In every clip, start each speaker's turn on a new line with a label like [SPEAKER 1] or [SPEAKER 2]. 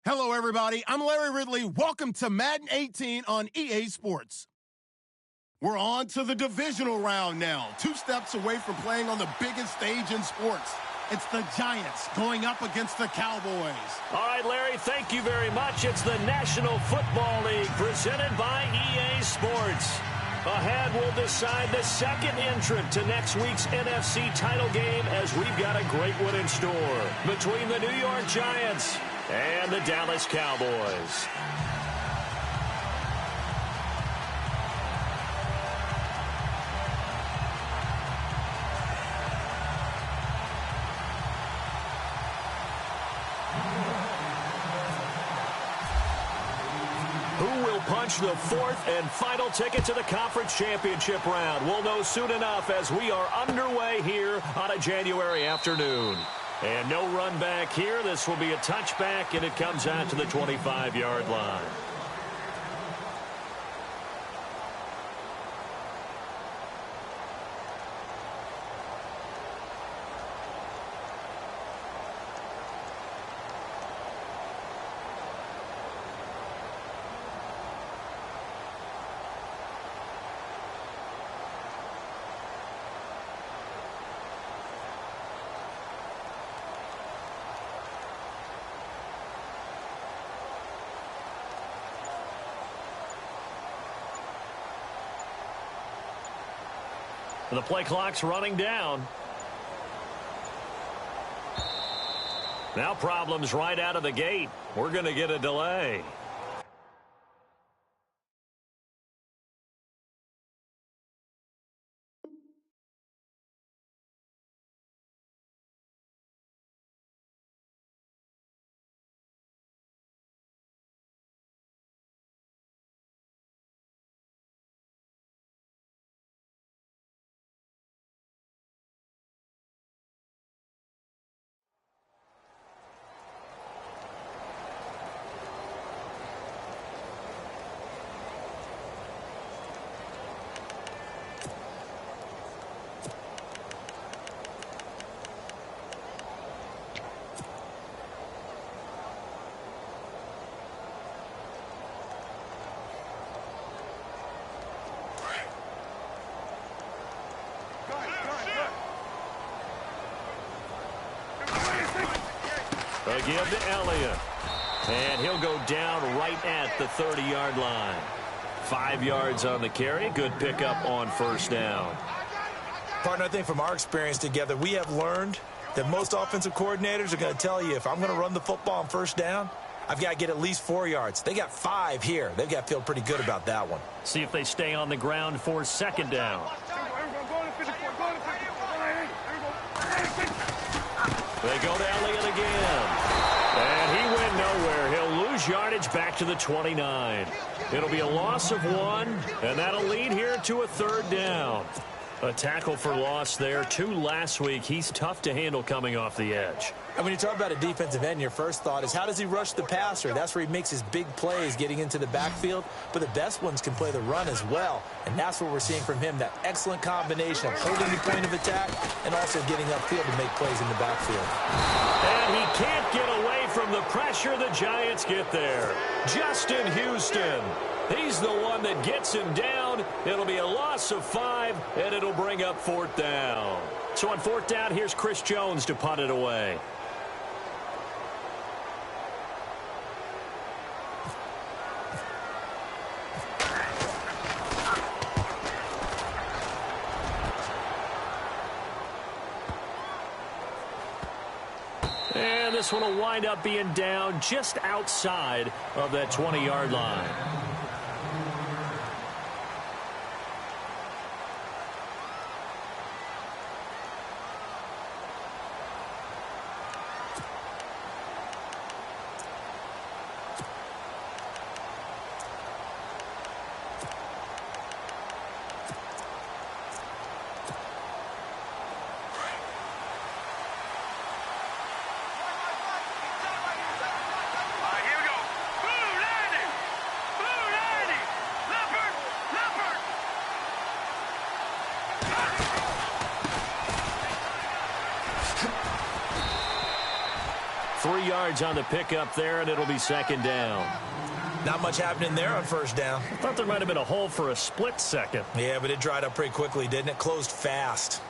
[SPEAKER 1] Hello, everybody. I'm Larry Ridley. Welcome to Madden 18 on EA Sports. We're on to the divisional round now. 2 steps away from playing on the biggest stage in sports. It's the Giants going up against the Cowboys.
[SPEAKER 2] All right, Larry, thank you very much. It's the National Football League presented by EA Sports. Ahead, we'll decide the second entrant to next week's NFC title game as we've got a great one in store between the New York Giants and the Dallas Cowboys. Who will punch the fourth and final ticket to the conference championship round? We'll know soon enough as we are underway here on a January afternoon. And no run back here. This will be a touchback, and it comes out to the 25-yard line. The play clock's running down. Now problems right out of the gate. We're going to get a delay. They give to Elliott. And he'll go down right at the 30-yard line. 5 yards on the carry. Good pickup on first down.
[SPEAKER 3] Partner, I think from our experience together, we have learned that most offensive coordinators are going to tell you, if I'm going to run the football on first down, I've got to get at least 4 yards. They got 5 here. They've got to feel pretty good about that one.
[SPEAKER 2] See if they stay on the ground for second down. They go to Elliott again. And he went nowhere. He'll lose yardage back to the 29. It'll be a loss of 1, and that'll lead here to a third down. A tackle for loss there. 2 last week. He's tough to handle coming off the edge.
[SPEAKER 3] And when you talk about a defensive end, your first thought is, how does he rush the passer? That's where he makes his big plays getting into the backfield. But the best ones can play the run as well. And that's what we're seeing from him, that excellent combination of holding the point of attack and also getting upfield to make plays in the backfield.
[SPEAKER 2] And he can't get away from the pressure. The Giants get there. Justin Houston. He's the one that gets him down. It'll be a loss of 5, and it'll bring up fourth down. So on fourth down, here's Chris Jones to punt it away. And this one will wind up being down just outside of that 20-yard line. 3 yards on the pickup there, and it'll be second down.
[SPEAKER 3] Not much happening there on first down.
[SPEAKER 2] I thought there might have been a hole for a split second.
[SPEAKER 3] Yeah, but it dried up pretty quickly, didn't it? Closed fast.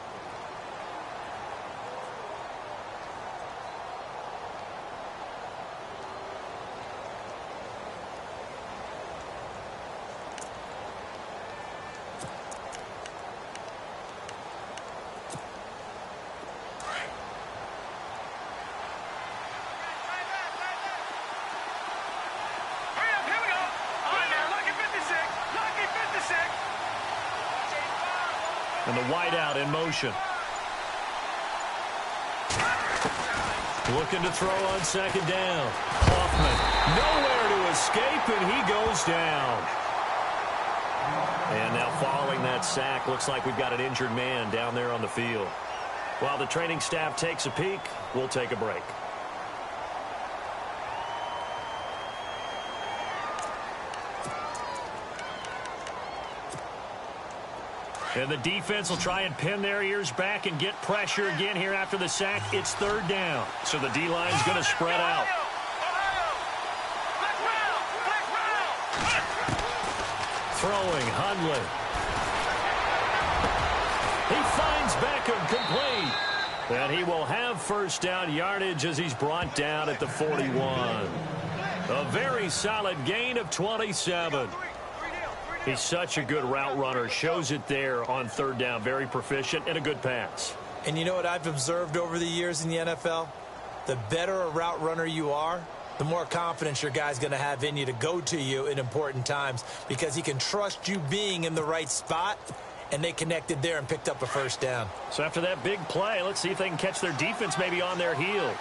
[SPEAKER 2] And the wideout in motion. Looking to throw on second down. Hoffman nowhere to escape, and he goes down. And now following that sack, looks like we've got an injured man down there on the field. While the training staff takes a peek, we'll take a break. And the defense will try and pin their ears back and get pressure again here after the sack. It's third down. So the D-line's going to spread out. Throwing, Hundley. He finds Beckham complete. And he will have first down yardage as he's brought down at the 41. A very solid gain of 27. He's such a good route runner. Shows it there on third down. Very proficient and a good pass.
[SPEAKER 3] And you know what I've observed over the years in the NFL? The better a route runner you are, the more confidence your guy's going to have in you to go to you in important times because he can trust you being in the right spot, and they connected there and picked up a first down.
[SPEAKER 2] So after that big play, let's see if they can catch their defense maybe on their heels.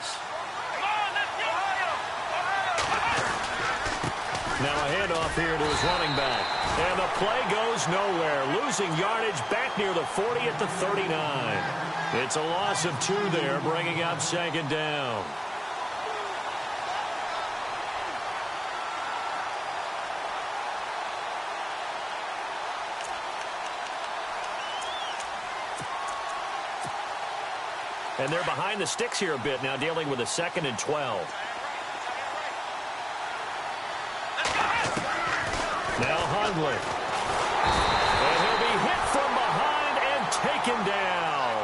[SPEAKER 2] Now a handoff here to his running back. And the play goes nowhere. Losing yardage back near the 40 at the 39. It's a loss of 2 there, bringing up second down. And they're behind the sticks here a bit now, dealing with a 2nd and 12. Now Hundley. And he'll be hit from behind and taken down.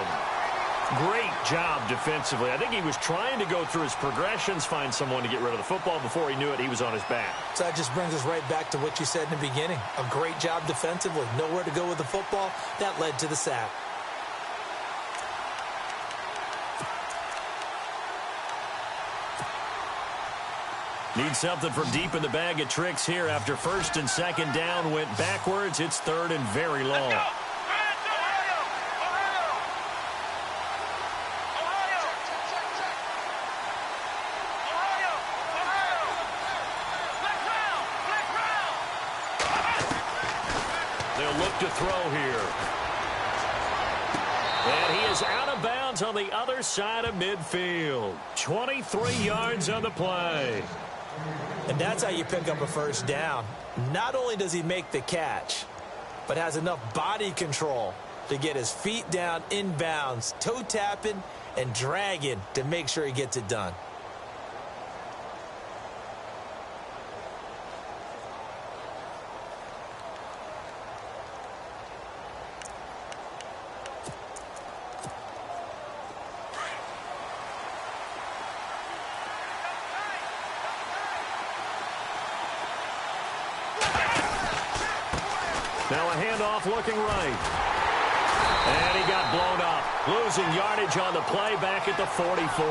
[SPEAKER 2] Great job defensively. I think he was trying to go through his progressions, find someone to get rid of the football. Before he knew it, he was on his back.
[SPEAKER 3] So that just brings us right back to what you said in the beginning. A great job defensively. Nowhere to go with the football. That led to the sack.
[SPEAKER 2] Need something from deep in the bag of tricks here after first and second down went backwards. It's third and very long. They'll look to throw here. And he is out of bounds on the other side of midfield. 23 yards on the play.
[SPEAKER 3] And that's how you pick up a first down. Not only does he make the catch, but has enough body control to get his feet down inbounds, toe tapping and dragging to make sure he gets it done.
[SPEAKER 2] Now a handoff looking right. And he got blown up. Losing yardage on the play back at the 44.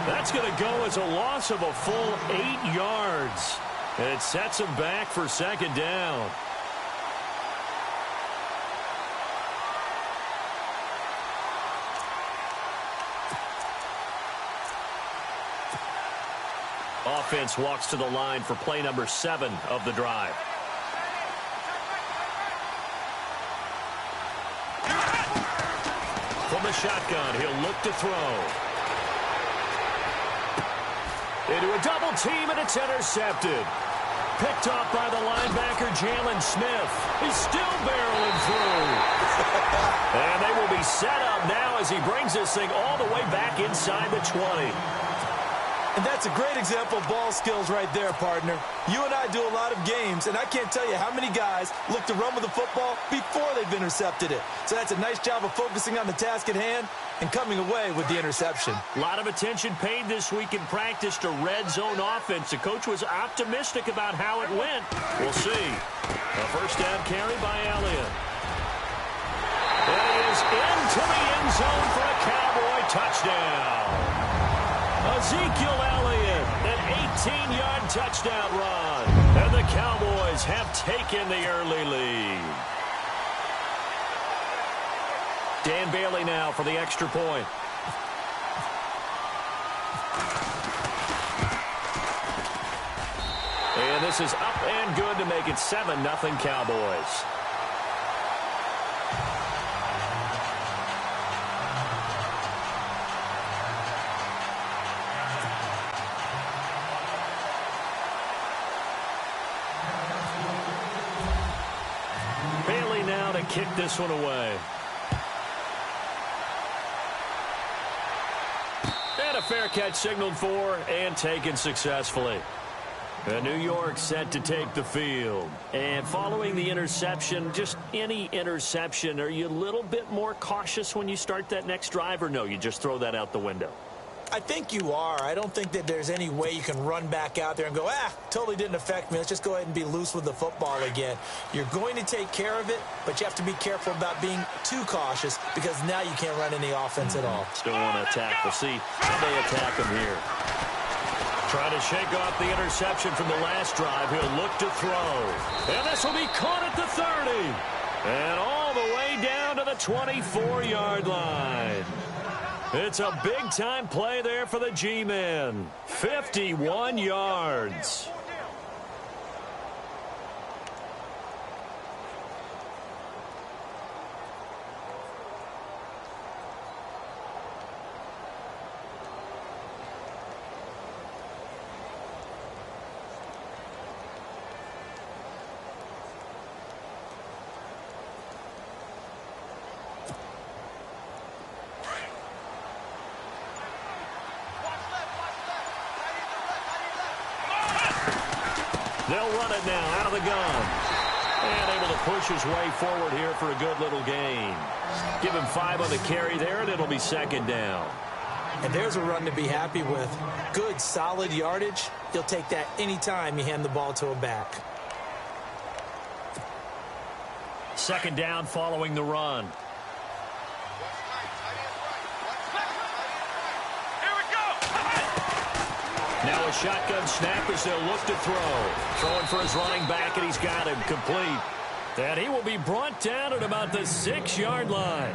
[SPEAKER 2] That's going to go as a loss of a full 8 yards. And it sets him back for second down. Offense walks to the line for play number 7 of the drive. From the shotgun, he'll look to throw. Into a double team, and it's intercepted. Picked off by the linebacker, Jalen Smith. He's still barreling through. And they will be set up now as he brings this thing all the way back inside the 20.
[SPEAKER 3] And that's a great example of ball skills right there, partner. You and I do a lot of games, and I can't tell you how many guys look to run with the football before they've intercepted it. So that's a nice job of focusing on the task at hand and coming away with the interception.
[SPEAKER 2] A lot of attention paid this week in practice to red zone offense. The coach was optimistic about how it went. We'll see. A first down carry by Elliott. And he is into the end zone for a Cowboy touchdown. Ezekiel Elliott, an 18-yard touchdown run. And the Cowboys have taken the early lead. Dan Bailey now for the extra point. And this is up and good to make it 7-0 Cowboys. Bailey now to kick this one away. And a fair catch signaled for and taken successfully. New York set to take the field. And following the interception, just any interception, are you a little bit more cautious when you start that next drive, or no, you just throw that out the window?
[SPEAKER 3] I think you are. I don't think that there's any way you can run back out there and go, totally didn't affect me. Let's just go ahead and be loose with the football again. You're going to take care of it, but you have to be careful about being too cautious because now you can't run any offense at all.
[SPEAKER 2] Still want to attack. We'll see how they attack him here. Trying to shake off the interception from the last drive. He'll look to throw. And this will be caught at the 30. And all the way down to the 24-yard line. It's a big-time play there for the G-men. 51 yards. They'll run it now out of the gun. And able to push his way forward here for a good little gain. Give him 5 on the carry there, and it'll be second down.
[SPEAKER 3] And there's a run to be happy with. Good, solid yardage. He'll take that anytime you hand the ball to a back.
[SPEAKER 2] Second down following the run. Now a shotgun snap as they'll look to throw. Throwing for his running back, and he's got him complete. And he will be brought down at about the 6-yard line.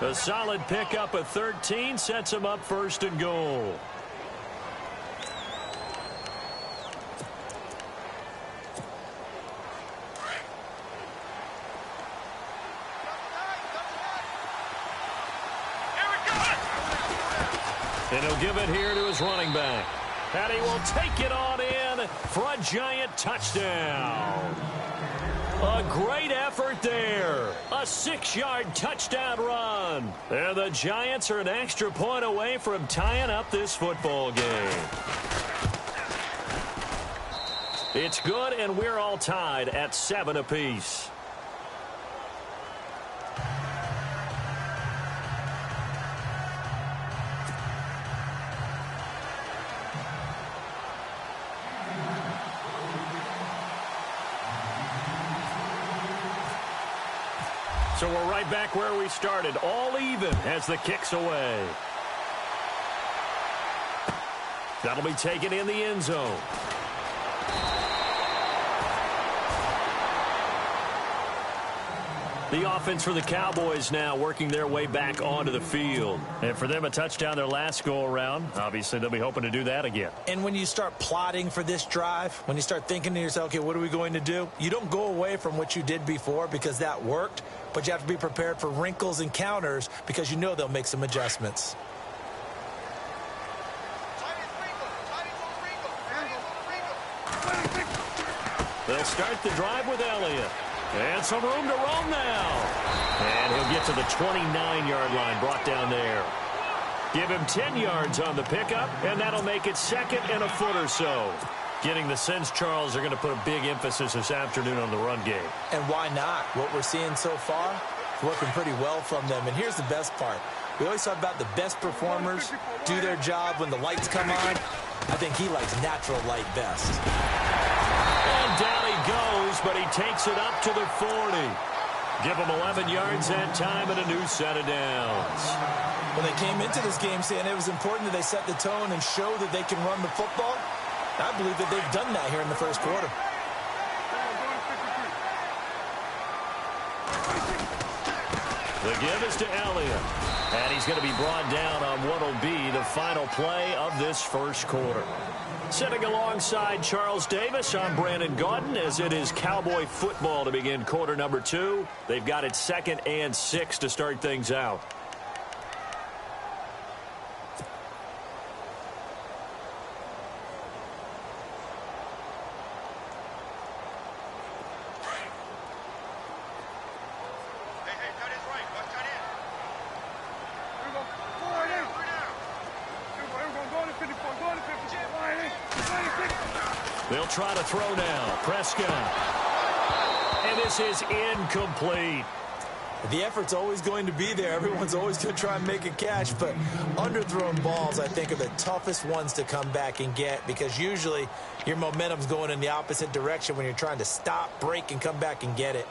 [SPEAKER 2] A solid pickup of 13 sets him up first and goal. And he'll give it here to his running back. And he will take it on in for a giant touchdown. A great effort there. A 6-yard touchdown run. And the Giants are an extra point away from tying up this football game. It's good, and we're all tied at 7 apiece. So we're right back where we started, all even as the kick's away. That'll be taken in the end zone. The offense for the Cowboys now working their way back onto the field. And for them, a touchdown their last go-around. Obviously, they'll be hoping to do that again.
[SPEAKER 3] And when you start plotting for this drive, when you start thinking to yourself, okay, what are we going to do? You don't go away from what you did before because that worked, but you have to be prepared for wrinkles and counters because you know they'll make some adjustments.
[SPEAKER 2] They'll start the drive with Elliott. And some room to roam now. And he'll get to the 29-yard line, brought down there. Give him 10 yards on the pickup, and that'll make it 2nd and a foot or so. Getting the sense, Charles, are going to put a big emphasis this afternoon on the run game. And why not? What we're seeing so far is working pretty well from them. And here's the best part. We always talk about the best performers do their job when the lights come on. I think he likes natural light best. And down he goes, but he takes it up to the 40. Give him 11 yards that time and a new set of downs.
[SPEAKER 3] When they came into this game saying it was important that they set the tone and show that they can run the football, I believe that they've done that here in the first quarter.
[SPEAKER 2] The give is to Elliott. And he's going to be brought down on what will be the final play of this first quarter. Sitting alongside Charles Davis, I'm Brandon Gaudin, as it is Cowboy football to begin quarter number 2. They've got it 2nd and 6 to start things out. They'll try to throw now. Prescott. And this is incomplete.
[SPEAKER 3] The effort's always going to be there. Everyone's always going to try and make a catch, but underthrown balls, I think, are the toughest ones to come back and get, because usually your momentum's going in the opposite direction when you're trying to stop, break, and come back and get it.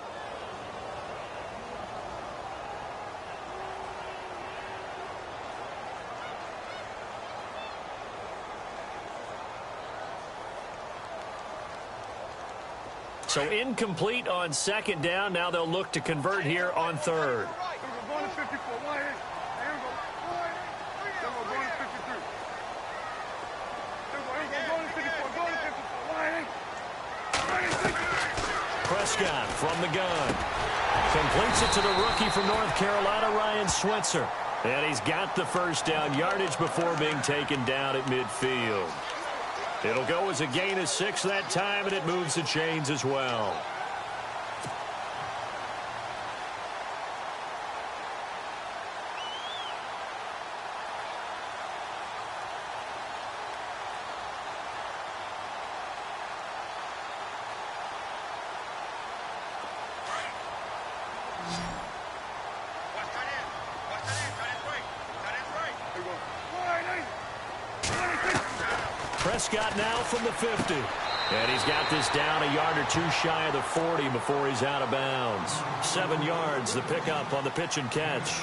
[SPEAKER 2] So incomplete on 2nd down. Now they'll look to convert here on 3rd. Prescott from the gun. Completes it to the rookie from North Carolina, Ryan Switzer. And he's got the first down yardage before being taken down at midfield. It'll go as a gain of 6 that time, and it moves the chains as well. Prescott now from the 50. And he's got this down a yard or 2 shy of the 40 before he's out of bounds. 7 yards, the pickup on the pitch and catch.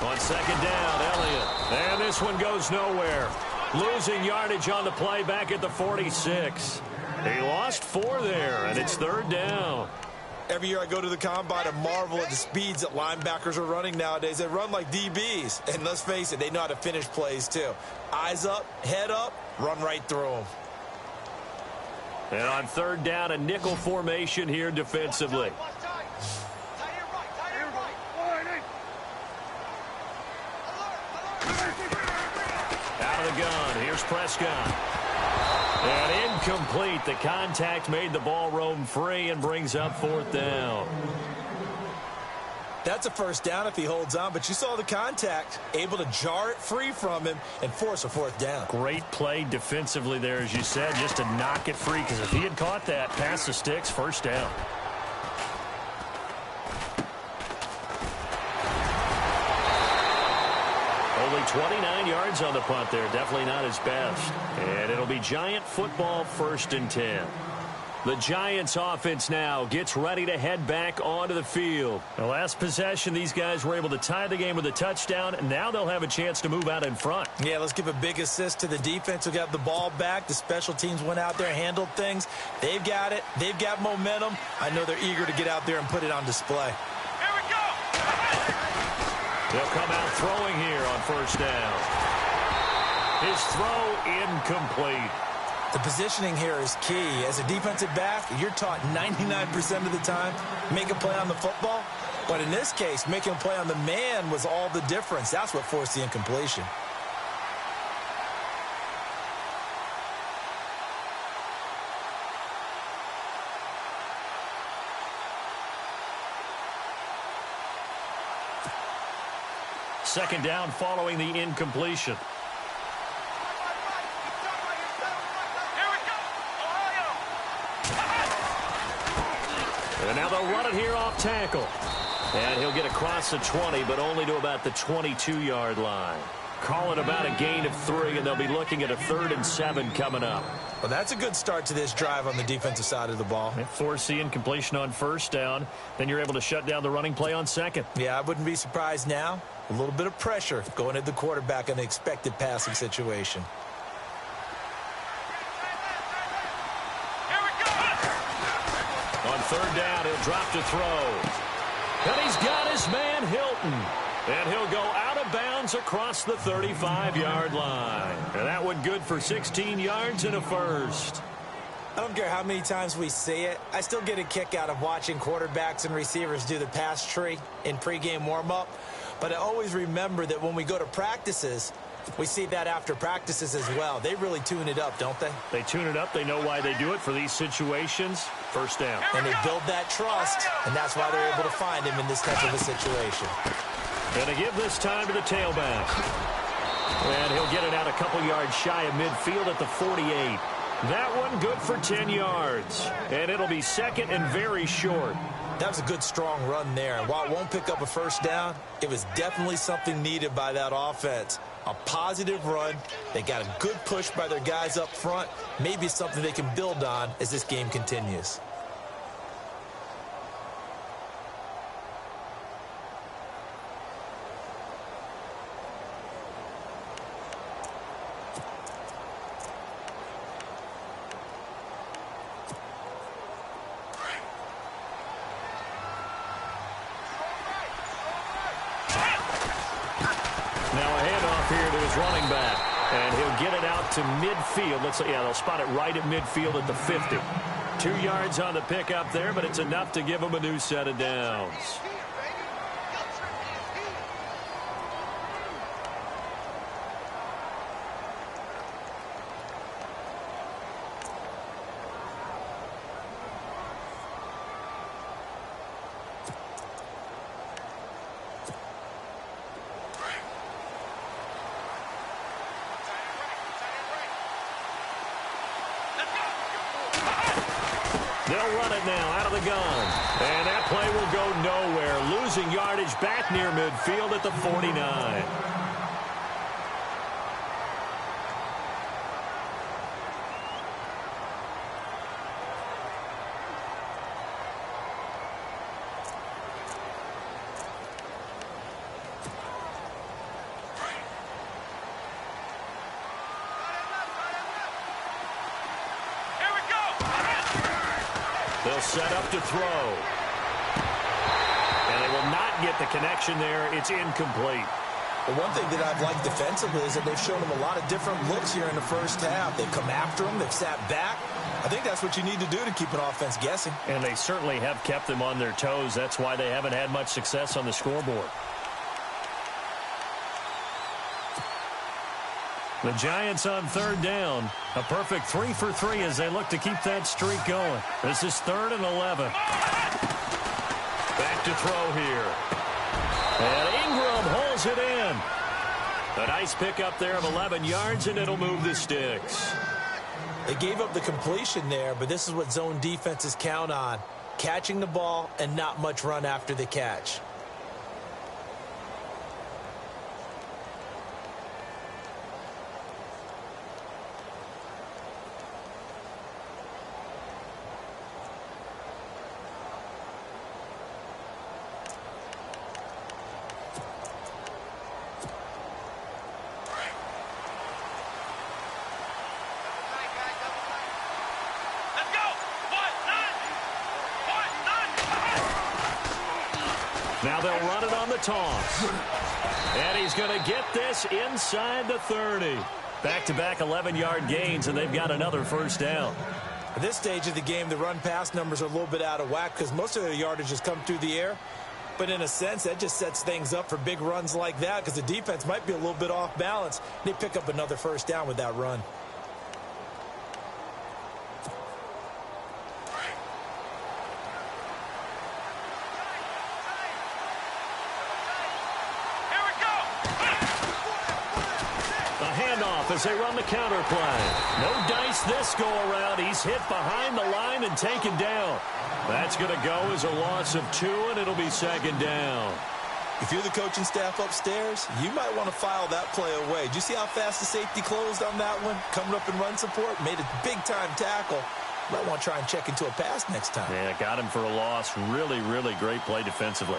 [SPEAKER 2] On 2nd down, Elliott. And this one goes nowhere. Losing yardage on the play back at the 46. He lost 4 there, and it's 3rd down.
[SPEAKER 3] Every year I go to the combine and marvel at the speeds that linebackers are running nowadays. They run like DBs. And let's face it, they know how to finish plays too. Eyes up, head up, run right through them.
[SPEAKER 2] And on 3rd down, a nickel formation here defensively. Out of the gun, here's Prescott. And incomplete. The contact made the ball roam free and brings up 4th down.
[SPEAKER 3] That's a first down if he holds on, but you saw the contact, able to jar it free from him and force a 4th down.
[SPEAKER 2] Great play defensively there, as you said, just to knock it free, because if he had caught that, past the sticks, 1st down. Only 29 yards on the punt there. Definitely not his best. And it'll be Giant football, 1st and 10. The Giants offense now gets ready to head back onto the field. The last possession, these guys were able to tie the game with a touchdown, and now they'll have a chance to move out in front.
[SPEAKER 3] Yeah, let's give a big assist to the defense who got the ball back. The special teams went out there and handled things. They've got it. They've got momentum. I know they're eager to get out there and put it on display.
[SPEAKER 2] Here we go. They'll come out throwing here on 1st down. His throw incomplete.
[SPEAKER 3] The positioning here is key. As a defensive back, you're taught 99% of the time, make a play on the football, But in this case, making a play on the man was all the difference. That's what forced the incompletion.
[SPEAKER 2] Second down following the incompletion. And now they'll run it here off tackle. And he'll get across the 20, but only to about the 22-yard line. Call it about a gain of 3, and they'll be looking at a 3rd and 7 coming up.
[SPEAKER 3] Well, that's a good start to this drive on the defensive side of the ball.
[SPEAKER 2] Force the incompletion on first down. Then you're able to shut down the running play on second.
[SPEAKER 3] Yeah, I wouldn't be surprised now. A little bit of pressure going at the quarterback in the expected passing situation.
[SPEAKER 2] On 3rd down, he'll drop to throw. And he's got his man, Hilton. And he'll go out of bounds across the 35-yard line. And that one good for 16 yards and a first.
[SPEAKER 3] I don't care how many times we see it. I still get a kick out of watching quarterbacks and receivers do the pass tree in pregame warm-up. But I always remember that when we go to practices, we see that after practices as well. They really tune it up, don't they?
[SPEAKER 2] They tune it up. They know why they do it for these situations. First down.
[SPEAKER 3] And they build that trust, and that's why they're able to find him in this type of a situation.
[SPEAKER 2] And to give this time to the tailback. And he'll get it out a couple yards shy of midfield at the 48. That one good for 10 yards. And it'll be second and very short.
[SPEAKER 3] That was a good, strong run there. And while it won't pick up a first down, it was definitely something needed by that offense. A positive run. They got a good push by their guys up front. Maybe something they can build on as this game continues.
[SPEAKER 2] Running back, and he'll get it out to midfield. Let's say, yeah, they'll spot it right at midfield at the 50. 2 yards on the pickup there, but it's enough to give them a new set of downs. They'll run it now out of the gun. And that play will go nowhere. Losing yardage back near midfield at the 49. They'll set up to throw. And they will not get the connection there. It's incomplete.
[SPEAKER 3] Well, one thing that I've liked defensively is that they've shown them a lot of different looks here in the first half. They've come after them. They've sat back. I think that's what you need to do to keep an offense guessing.
[SPEAKER 2] And they certainly have kept them on their toes. That's why they haven't had much success on the scoreboard. The Giants on 3rd down. A perfect 3 for 3 as they look to keep that streak going. This is 3rd and 11. Back to throw here. And Ingram holds it in. A nice pickup there of 11 yards, and it'll move the sticks.
[SPEAKER 3] They gave up the completion there, but this is what zone defenses count on. Catching the ball and not much run after the catch.
[SPEAKER 2] Now they'll run it on the toss. And he's going to get this inside the 30. Back-to-back 11-yard gains, and they've got another first down.
[SPEAKER 3] At this stage of the game, the run-pass numbers are a little bit out of whack because most of their yardage has come through the air. But in a sense, that just sets things up for big runs like that because the defense might be a little bit off balance. They pick up another first down with that run.
[SPEAKER 2] As they run the counter play. No dice this go around. He's hit behind the line and taken down. That's going to go as a loss of 2, and it'll be second down.
[SPEAKER 3] If you're the coaching staff upstairs, you might want to file that play away. Did you see how fast the safety closed on that one? Coming up in run support, made a big-time tackle. Might want to try and check into a pass next time.
[SPEAKER 2] Yeah, got him for a loss. Really, really great play defensively.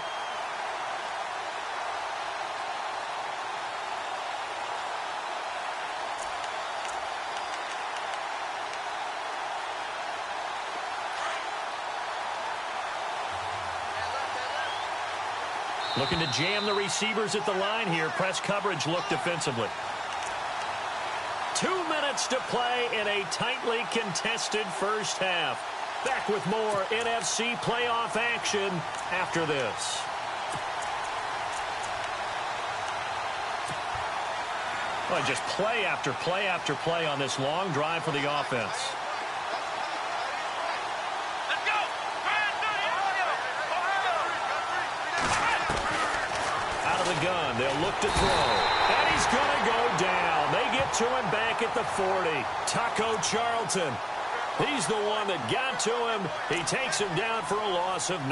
[SPEAKER 2] Looking to jam the receivers at the line here. Press coverage look defensively. 2 minutes to play in a tightly contested first half. Back with more NFC playoff action after this. Well, just play after play after play on this long drive for the offense. Gun. They'll look to throw. And he's going to go down. They get to him back at the 40. Taco Charlton. He's the one that got to him. He takes him down for a loss of 9.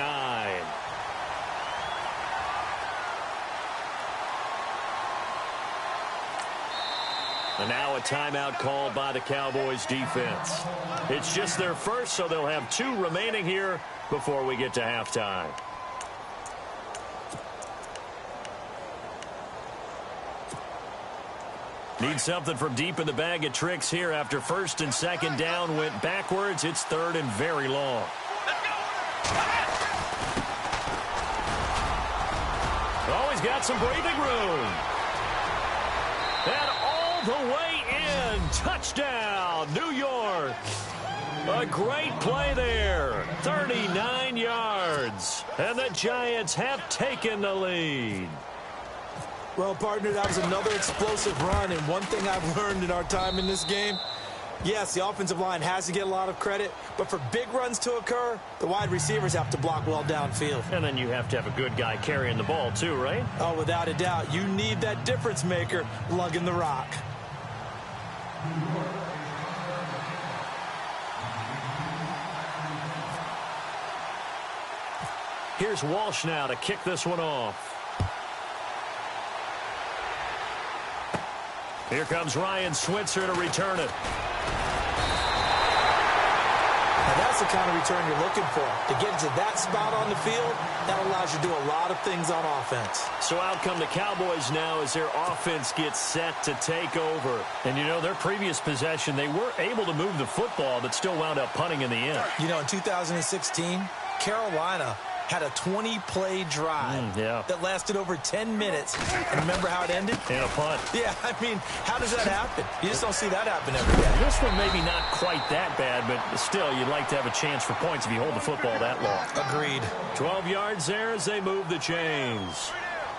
[SPEAKER 2] And now a timeout called by the Cowboys defense. It's just their first, so they'll have 2 remaining here before we get to halftime. Need something from deep in the bag of tricks here after first and second down went backwards. It's third and very long. Oh, he's got some breathing room. And all the way in. Touchdown, New York. A great play there. 39 yards. And the Giants have taken the lead.
[SPEAKER 3] Well, partner, that was another explosive run, and one thing I've learned in our time in this game, yes, the offensive line has to get a lot of credit, but for big runs to occur, the wide receivers have to block well downfield.
[SPEAKER 2] And then you have to have a good guy carrying the ball too, right?
[SPEAKER 3] Oh, without a doubt. You need that difference maker lugging the rock.
[SPEAKER 2] Here's Walsh now to kick this one off. Here comes Ryan Switzer to return it.
[SPEAKER 3] Now that's the kind of return you're looking for. To get to that spot on the field, that allows you to do a lot of things on offense.
[SPEAKER 2] So out come the Cowboys now as their offense gets set to take over. And, you know, their previous possession, they were able to move the football, but still wound up punting in the end.
[SPEAKER 3] You know, in 2016, Carolina had a 20-play drive that lasted over 10 minutes. And remember how it ended?
[SPEAKER 2] In a punt.
[SPEAKER 3] Yeah, I mean, how does that happen? You just don't see that happen every day.
[SPEAKER 2] This one maybe not quite that bad, but still, you'd like to have a chance for points if you hold the football that long.
[SPEAKER 3] Agreed.
[SPEAKER 2] 12 yards there as they move the chains.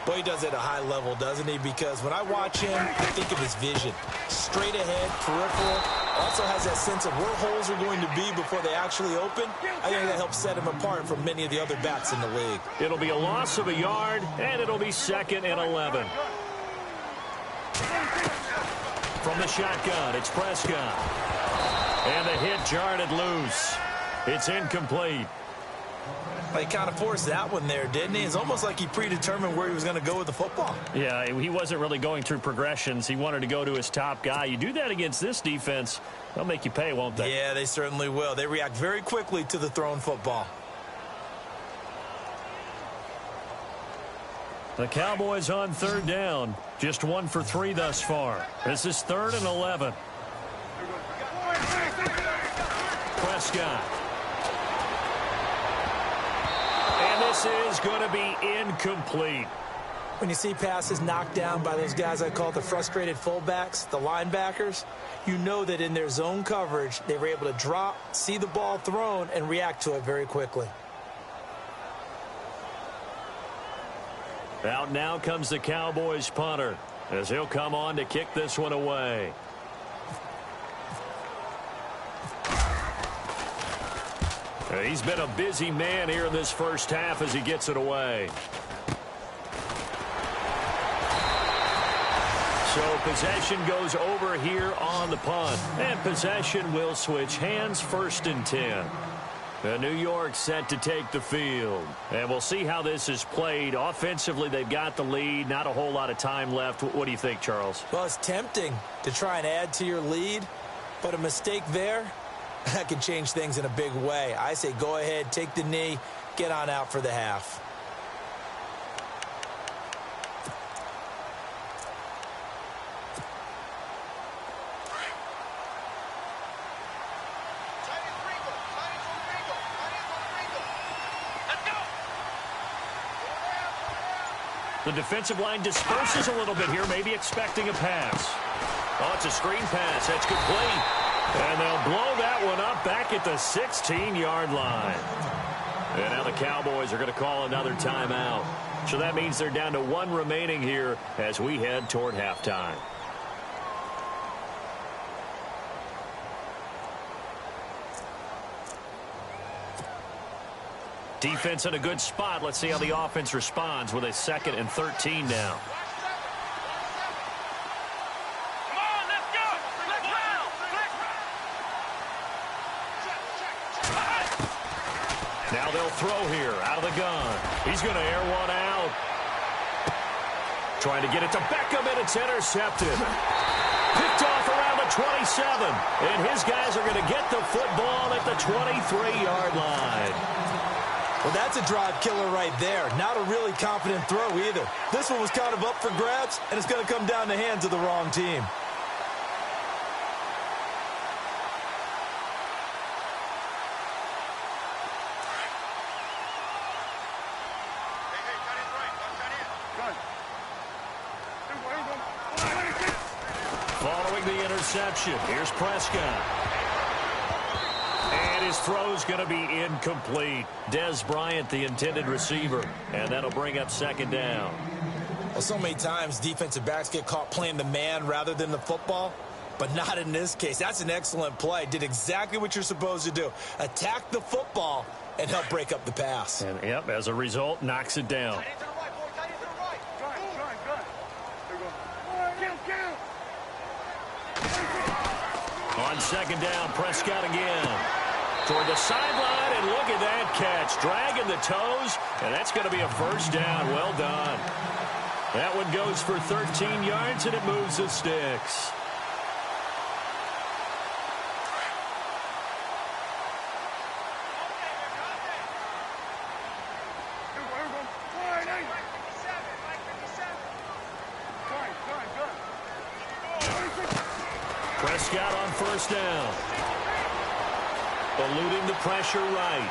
[SPEAKER 3] Boy, he does it at a high level, doesn't he? Because when I watch him, I think of his vision. Straight ahead, peripheral. Also has that sense of where holes are going to be before they actually open. I think that helps set him apart from many of the other backs in the league.
[SPEAKER 2] It'll be a loss of a yard, and it'll be 2nd and 11. From the shotgun, it's Prescott. And the hit jarred it loose. It's incomplete.
[SPEAKER 3] He kind of forced that one there, didn't he? It's almost like he predetermined where he was going to go with the football.
[SPEAKER 2] Yeah, he wasn't really going through progressions. He wanted to go to his top guy. You do that against this defense, they'll make you pay, won't they?
[SPEAKER 3] Yeah, they certainly will. They react very quickly to the thrown football.
[SPEAKER 2] The Cowboys on 3rd down. Just 1 for 3 thus far. This is 3rd and 11. Prescott. This is going to be incomplete.
[SPEAKER 3] When you see passes knocked down by those guys I call the frustrated fullbacks, the linebackers, you know that in their zone coverage, they were able to drop, see the ball thrown, and react to it very quickly.
[SPEAKER 2] Out now comes the Cowboys punter, as he'll come on to kick this one away. He's been a busy man here in this first half as he gets it away. So possession goes over here on the punt. And possession will switch hands, 1st and 10. New York set to take the field. And we'll see how this is played. Offensively, they've got the lead. Not a whole lot of time left. What do you think, Charles?
[SPEAKER 3] Well, it's tempting to try and add to your lead, but a mistake there, that can change things in a big way. I say go ahead, take the knee, get on out for the half.
[SPEAKER 2] The defensive line disperses a little bit here, maybe expecting a pass. Oh, it's a screen pass. That's complete. And they'll blow that one up back at the 16-yard line. And now the Cowboys are going to call another timeout. So that means they're down to 1 remaining here as we head toward halftime. Defense in a good spot. Let's see how the offense responds with a 2nd and 13 now. Now they'll throw here out of the gun. He's going to air one out. Trying to get it to Beckham, and it's intercepted. Picked off around the 27. And his guys are going to get the football at the 23-yard line.
[SPEAKER 3] Well, that's a drive killer right there. Not a really confident throw either. This one was kind of up for grabs, and it's going to come down the hands of the wrong team.
[SPEAKER 2] Following the interception, here's Prescott. And his throw's going to be incomplete. Dez Bryant, the intended receiver. And that'll bring up 2nd down.
[SPEAKER 3] Well, so many times defensive backs get caught playing the man rather than the football. But not in this case. That's an excellent play. Did exactly what you're supposed to do. Attack the football and help break up the pass.
[SPEAKER 2] And, yep, as a result, knocks it down. On 2nd down, Prescott again. Toward the sideline, and look at that catch. Dragging the toes, and that's going to be a 1st down. Well done. That one goes for 13 yards, and it moves the sticks. Prescott on 1st down. Eluding the pressure right.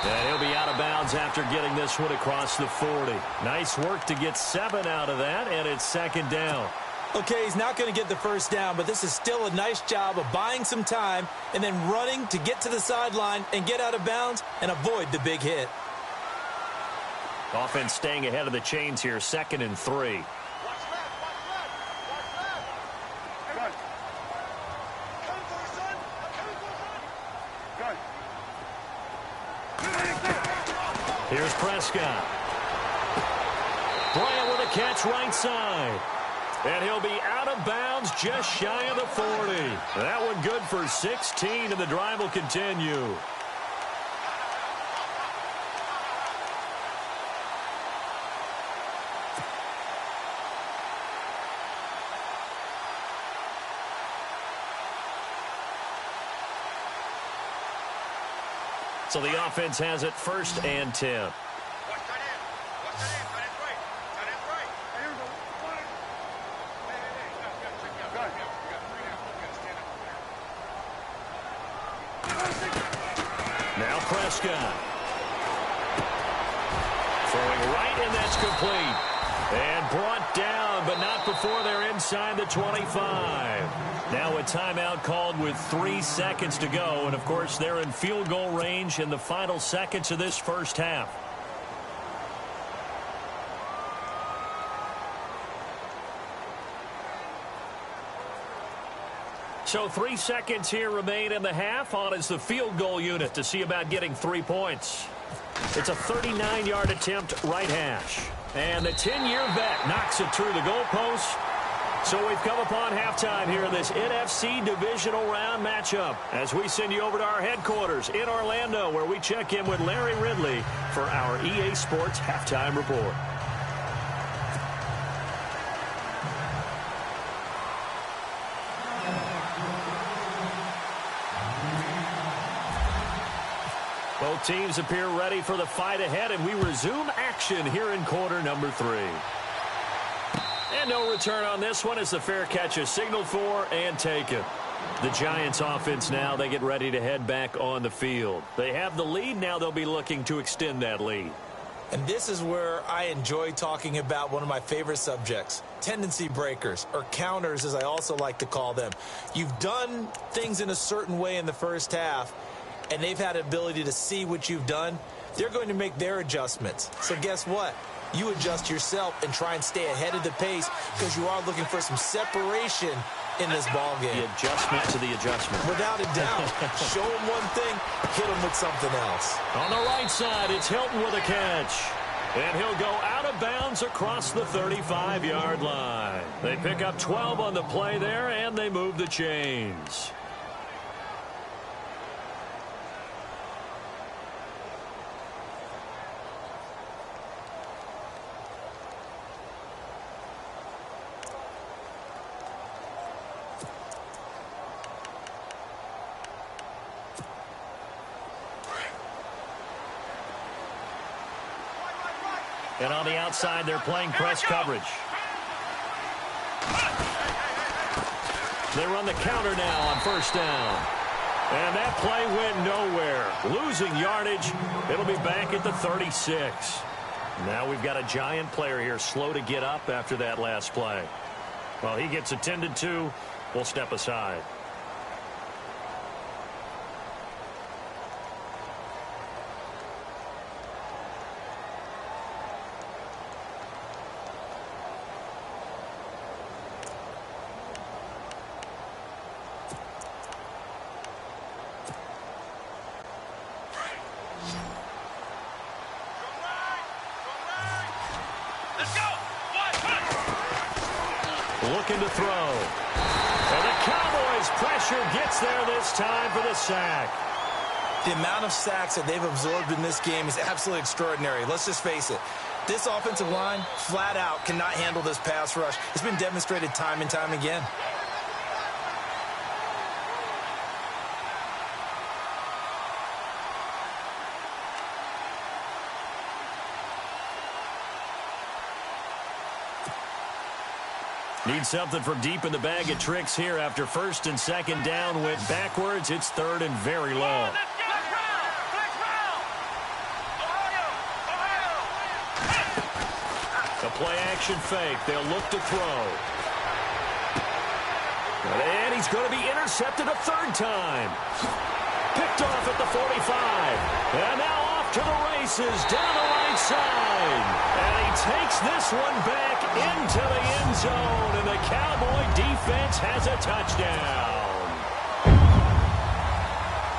[SPEAKER 2] And he'll be out of bounds after getting this one across the 40. Nice work to get 7 out of that, and it's 2nd down.
[SPEAKER 3] Okay, he's not going to get the 1st down, but this is still a nice job of buying some time and then running to get to the sideline and get out of bounds and avoid the big hit.
[SPEAKER 2] Offense staying ahead of the chains here, 2nd and 3. Here's Prescott. Bryant with a catch right side. And he'll be out of bounds just shy of the 40. That one good for 16, and the drive will continue. So the offense has it 1st and 10. Now Prescott. Throwing right, and that's complete. And brought down, but not before they're inside the 25. Now a timeout called with 3 seconds to go. And, of course, they're in field goal range in the final seconds of this first half. So 3 seconds here remain in the half. On is the field goal unit to see about getting 3 points. It's a 39-yard attempt, right hash. And the 10-year vet knocks it through the goalpost. So we've come upon halftime here in this NFC divisional round matchup as we send you over to our headquarters in Orlando, where we check in with Larry Ridley for our EA Sports Halftime Report. Both teams appear ready for the fight ahead, and we resume action here in quarter number 3. And no return on this one as the fair catch is signaled for and taken. The Giants offense now, they get ready to head back on the field. They have the lead. Now they'll be looking to extend that lead.
[SPEAKER 3] And this is where I enjoy talking about one of my favorite subjects, tendency breakers, or counters as I also like to call them. You've done things in a certain way in the first half, and they've had the ability to see what you've done. They're going to make their adjustments. So guess what? You adjust yourself and try and stay ahead of the pace because you are looking for some separation in this ball game.
[SPEAKER 2] The adjustment to the adjustment.
[SPEAKER 3] Without a doubt. Show them one thing, hit them with something else.
[SPEAKER 2] On the right side, it's Hilton with a catch. And he'll go out of bounds across the 35-yard line. They pick up 12 on the play there, and they move the chains. And on the outside, they're playing press coverage. They run the counter now on first down. And that play went nowhere. Losing yardage. It'll be back at the 36. Now we've got a Giant player here slow to get up after that last play. Well, he gets attended to. We'll step aside. Looking to throw. And the Cowboys' pressure gets there this time for the sack.
[SPEAKER 3] The amount of sacks that they've absorbed in this game is absolutely extraordinary. Let's just face it. This offensive line, flat out, cannot handle this pass rush. It's been demonstrated time and time again.
[SPEAKER 2] Need something from deep in the bag of tricks here after first and second down went backwards. It's third and very low. A play-action fake. They'll look to throw. And he's going to be intercepted a third time. Picked off at the 45. And now off to the races down the right side. And he takes this one back into the end zone. And the Cowboy defense has a touchdown.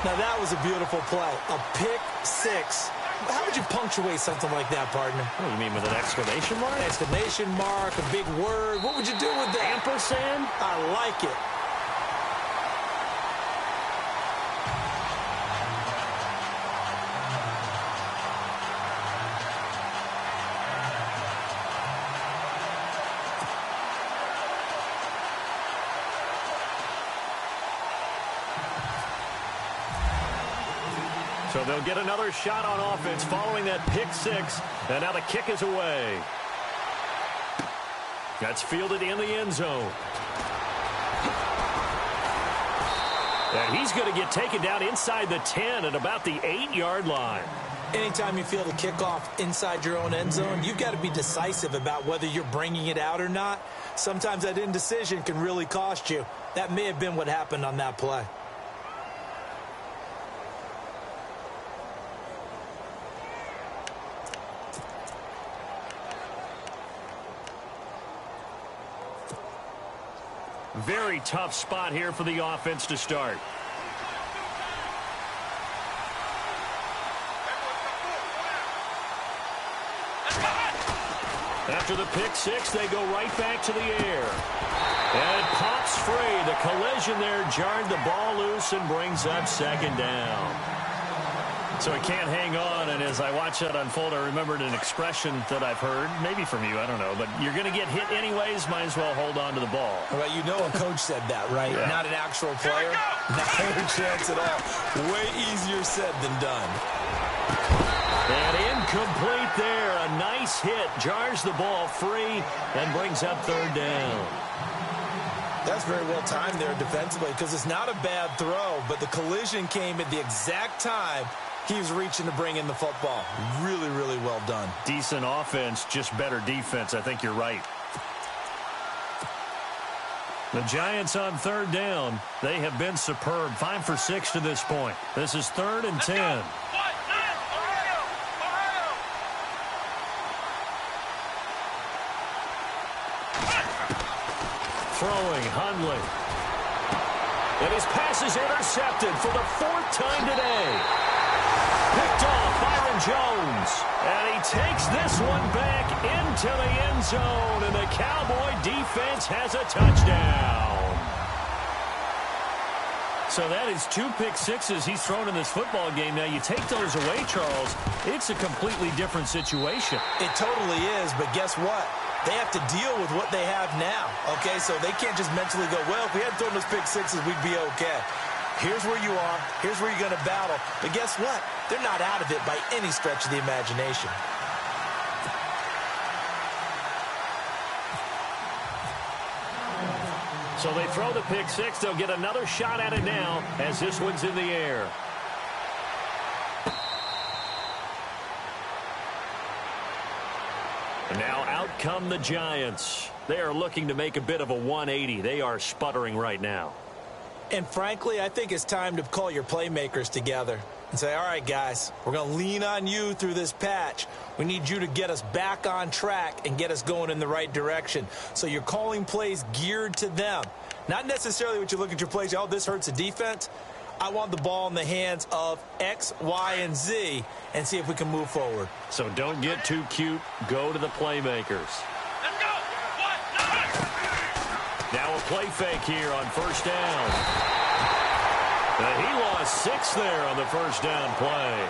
[SPEAKER 3] Now that was a beautiful play. A pick six. How would you punctuate something like that, partner?
[SPEAKER 2] What do you mean, with an exclamation mark?
[SPEAKER 3] Exclamation mark, a big word. What would you do with that?
[SPEAKER 2] Ampersand?
[SPEAKER 3] I like it.
[SPEAKER 2] So they'll get another shot on offense following that pick six. And now the kick is away. That's fielded in the end zone. And he's going to get taken down inside the 10 at about the 8-yard line.
[SPEAKER 3] Anytime you feel the kickoff inside your own end zone, you've got to be decisive about whether you're bringing it out or not. Sometimes that indecision can really cost you. That may have been what happened on that play.
[SPEAKER 2] Very tough spot here for the offense to start. After the pick six, they go right back to the air. And it pops free. The collision there jarred the ball loose and brings up second down. So he can't hang on, and as I watch that unfold, I remembered an expression that I've heard, maybe from you, I don't know, but you're going to get hit anyways, might as well hold on to the ball.
[SPEAKER 3] Well, you know a coach said that, right? Yeah. Not an actual player. Not a chance at all. Way easier said than done.
[SPEAKER 2] And incomplete there. A nice hit. Jars the ball free and brings up third down.
[SPEAKER 3] That's very well timed there defensively because it's not a bad throw, but the collision came at the exact time he was reaching to bring in the football. Really, really well done.
[SPEAKER 2] Decent offense, just better defense. I think you're right. The Giants on third down. They have been superb. 5 for 6 to this point. This is 3rd and 10. Throwing, Hundley. And his pass is intercepted for the 4th time today. Picked off Byron Jones. And he takes this one back into the end zone. And the Cowboy defense has a touchdown. So that is 2 pick sixes he's thrown in this football game. Now, you take those away, Charles, it's a completely different situation.
[SPEAKER 3] It totally is, but guess what? They have to deal with what they have now, okay? So they can't just mentally go, well, if we hadn't thrown those pick sixes, we'd be okay. Here's where you are. Here's where you're going to battle. But guess what? They're not out of it by any stretch of the imagination.
[SPEAKER 2] So they throw the pick six. They'll get another shot at it now as this one's in the air. And now out come the Giants. They are looking to make a bit of a 180. They are sputtering right now.
[SPEAKER 3] And frankly, I think it's time to call your playmakers together and say, all right, guys, we're going to lean on you through this patch. We need you to get us back on track and get us going in the right direction. So you're calling plays geared to them. Not necessarily what you look at your plays, oh, this hurts the defense. I want the ball in the hands of X, Y, and Z and see if we can move forward.
[SPEAKER 2] So don't get too cute. Go to the playmakers.
[SPEAKER 4] Let's go.
[SPEAKER 2] Now a play fake here on first down. And he lost 6 there on the first down play.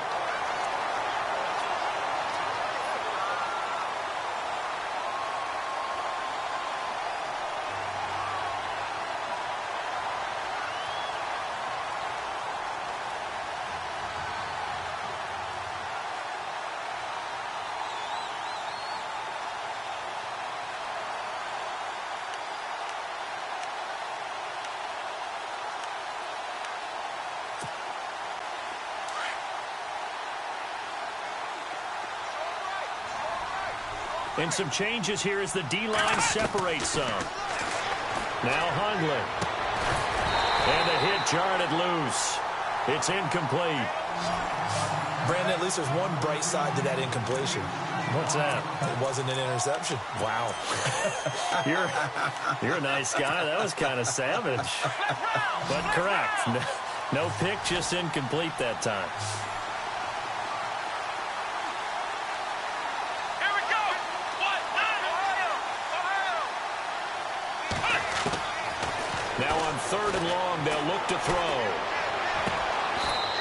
[SPEAKER 2] And some changes here as the D-line separates some. Now Hundley. And the hit jarred it loose. It's incomplete.
[SPEAKER 3] Brandon, at least there's one bright side to that incompletion.
[SPEAKER 2] What's that?
[SPEAKER 3] It wasn't an interception.
[SPEAKER 2] Wow. You're a nice guy. That was kind of savage. But correct. No pick, just incomplete that time. Now on 3rd and long, they'll look to throw.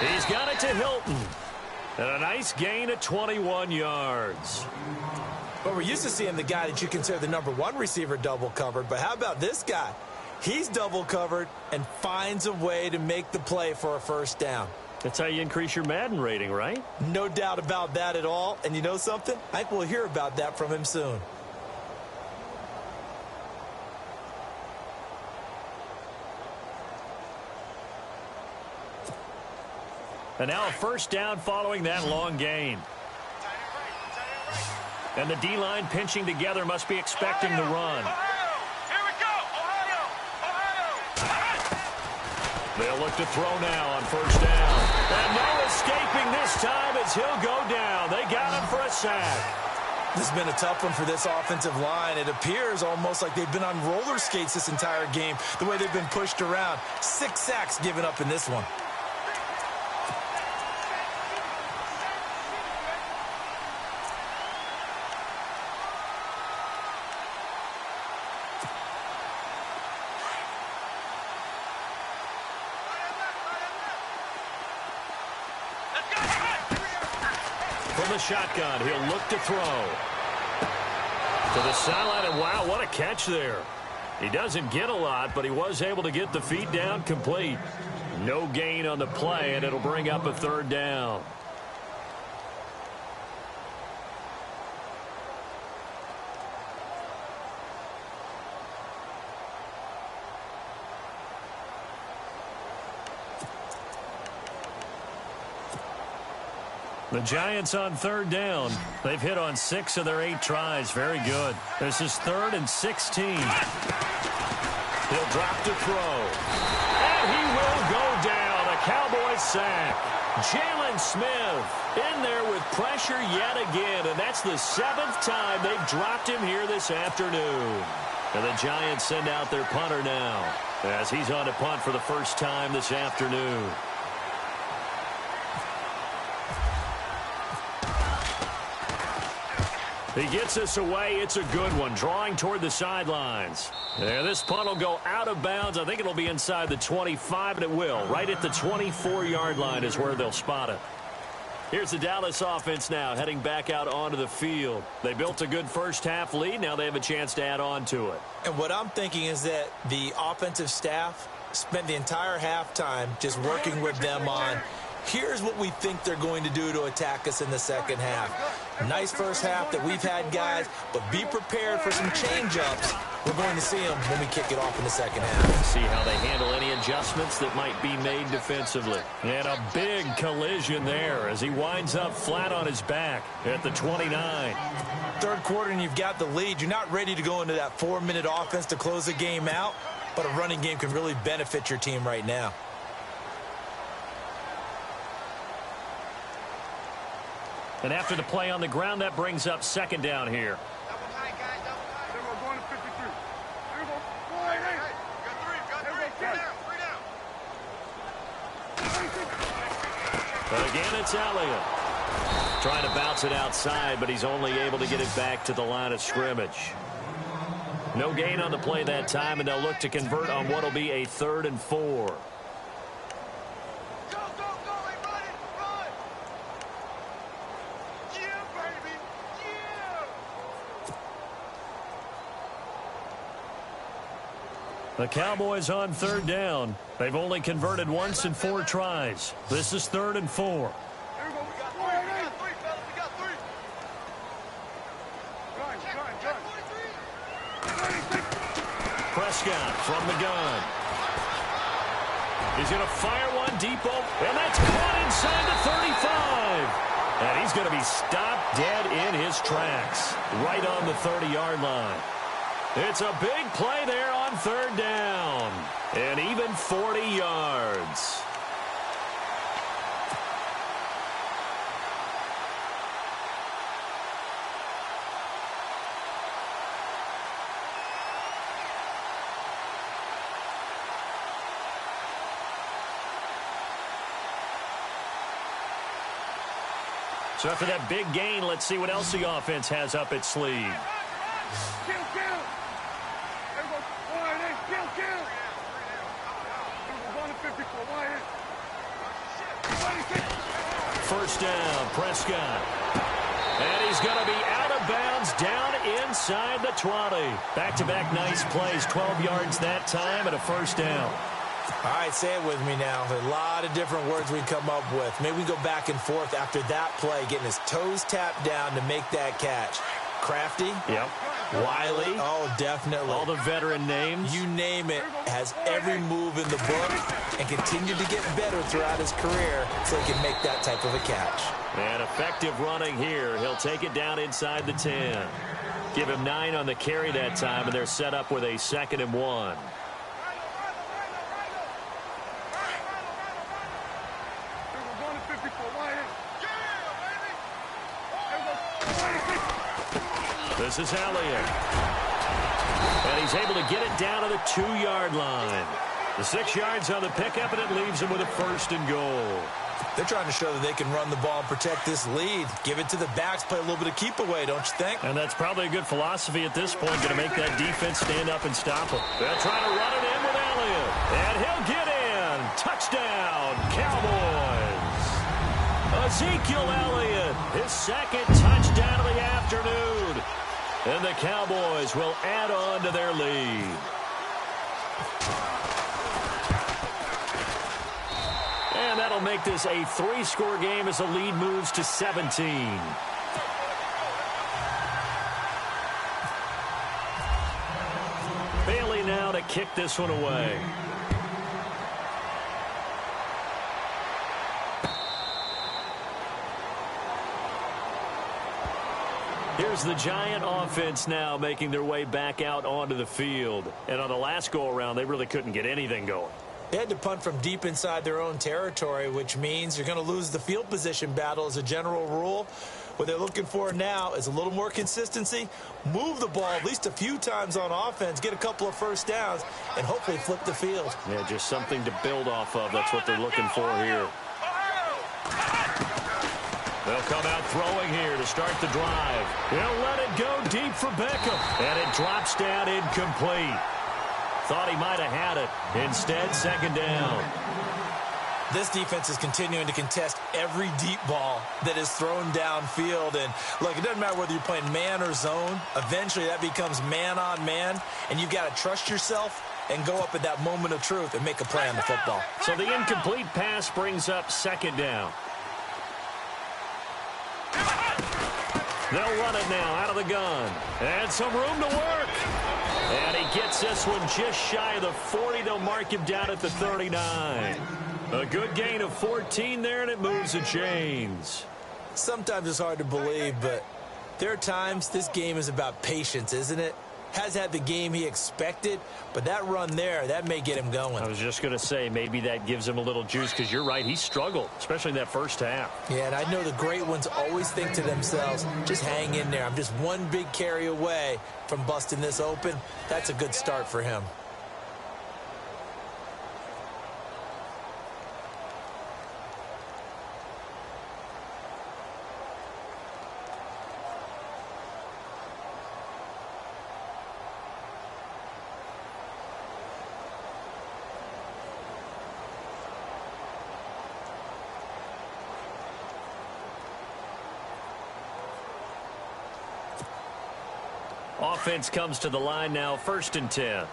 [SPEAKER 2] He's got it to Hilton. And a nice gain of 21 yards.
[SPEAKER 3] Well, we're used to seeing the guy that you consider the #1 receiver double covered, but how about this guy? He's double covered and finds a way to make the play for a first down.
[SPEAKER 2] That's how you increase your Madden rating, right?
[SPEAKER 3] No doubt about that at all. And you know something? I think we'll hear about that from him soon.
[SPEAKER 2] And now a first down following that long gain. And the D-line pinching together must be expecting the run.
[SPEAKER 4] Here we go.
[SPEAKER 2] They'll look to throw now on first down. And no escaping this time as he'll go down. They got him for a sack.
[SPEAKER 3] This has been a tough one for this offensive line. It appears almost like they've been on roller skates this entire game, the way they've been pushed around. 6 sacks given up in this one.
[SPEAKER 2] From the shotgun, he'll look to throw. To the sideline, and wow, what a catch there. He doesn't get a lot, but he was able to get the feet down complete. No gain on the play, and it'll bring up a 3rd down. The Giants on 3rd down. They've hit on 6 of their 8 tries. Very good. This is 3rd and 16. He'll drop to throw. And he will go down. A Cowboys sack. Jalen Smith in there with pressure yet again. And that's the 7th time they've dropped him here this afternoon. And the Giants send out their punter now as he's on to punt for the first time this afternoon. He gets us away. It's a good one. Drawing toward the sidelines. There, this punt will go out of bounds. I think it'll be inside the 25, and it will. Right at the 24-yard line is where they'll spot it. Here's the Dallas offense now, heading back out onto the field. They built a good first-half lead. Now they have a chance to add on to it.
[SPEAKER 3] And what I'm thinking is that the offensive staff spent the entire halftime just working with them on, here's what we think they're going to do to attack us in the second half. Nice first half that we've had, guys, but be prepared for some change-ups. We're going to see them when we kick it off in the second half.
[SPEAKER 2] See how they handle any adjustments that might be made defensively. And a big collision there as he winds up flat on his back at the 29.
[SPEAKER 3] Third quarter and you've got the lead. You're not ready to go into that 4-minute offense to close the game out, but a running game can really benefit your team right now.
[SPEAKER 2] And after the play on the ground, that brings up 2nd down here. But again, it's Elliott. Trying to bounce it outside, but he's only able to get it back to the line of scrimmage. No gain on the play that time, and they'll look to convert on what will be a 3rd and 4. The Cowboys on 3rd down. They've only converted once in 4 tries. This is 3rd and 4. Prescott from the gun. He's going to fire one deep open, and that's caught inside the 35. And he's going to be stopped dead in his tracks, right on the 30-yard line. It's a big play there on 3rd down. And even 40 yards. So after that big gain, let's see what else the offense has up its sleeve. First down, Prescott. And he's going to be out of bounds down inside the 20. Back-to-back nice plays, 12 yards that time and a first down.
[SPEAKER 3] All right, say it with me now. A lot of different words we can come up with. Maybe we go back and forth after that play, getting his toes tapped down to make that catch. Crafty.
[SPEAKER 2] Yep.
[SPEAKER 3] Wiley. Oh, definitely.
[SPEAKER 2] All the veteran names.
[SPEAKER 3] You name it. Has every move in the book and continued to get better throughout his career so he can make that type of a catch.
[SPEAKER 2] And effective running here. He'll take it down inside the 10. Give him 9 on the carry that time, and they're set up with a 2nd and 1. This is Elliott. And he's able to get it down to the 2-yard line. The 6 yards on the pickup, and it leaves him with a 1st and goal.
[SPEAKER 3] They're trying to show that they can run the ball and protect this lead. Give it to the backs, play a little bit of keep away, don't you think?
[SPEAKER 2] And that's probably a good philosophy at this point, going to make that defense stand up and stop him. They'll try to run it in with Elliott. And he'll get in. Touchdown, Cowboys. Ezekiel Elliott, his 2nd touchdown of the afternoon. And the Cowboys will add on to their lead. And that'll make this a 3-score game as the lead moves to 17. Bailey now to kick this one away. Here's the Giant offense now making their way back out onto the field. And on the last go-around, they really couldn't get anything going.
[SPEAKER 3] They had to punt from deep inside their own territory, which means you're going to lose the field position battle as a general rule. What they're looking for now is a little more consistency, move the ball at least a few times on offense, get a couple of 1st downs, and hopefully flip the field.
[SPEAKER 2] Yeah, just something to build off of. That's what they're looking for here. They'll come out throwing here to start the drive. They'll let it go deep for Beckham. And it drops down incomplete. Thought he might have had it. Instead, 2nd down.
[SPEAKER 3] This defense is continuing to contest every deep ball that is thrown downfield. And, look, it doesn't matter whether you're playing man or zone. Eventually, that becomes man-on-man, and you've got to trust yourself and go up at that moment of truth and make a play on the football.
[SPEAKER 2] So the incomplete pass brings up 2nd down. They'll run it now out of the gun. And some room to work. And he gets this one just shy of the 40. They'll mark him down at the 39. A good gain of 14 there, and it moves the chains.
[SPEAKER 3] Sometimes it's hard to believe, but there are times this game is about patience, isn't it? Has had the game he expected, but that run there, that may get him going.
[SPEAKER 2] I was just going to say, maybe that gives him a little juice, because you're right, he struggled, especially in that 1st half.
[SPEAKER 3] Yeah, and I know the great ones always think to themselves, just hang in there. I'm just one big carry away from busting this open. That's a good start for him.
[SPEAKER 2] Offense comes to the line now, 1st and 10.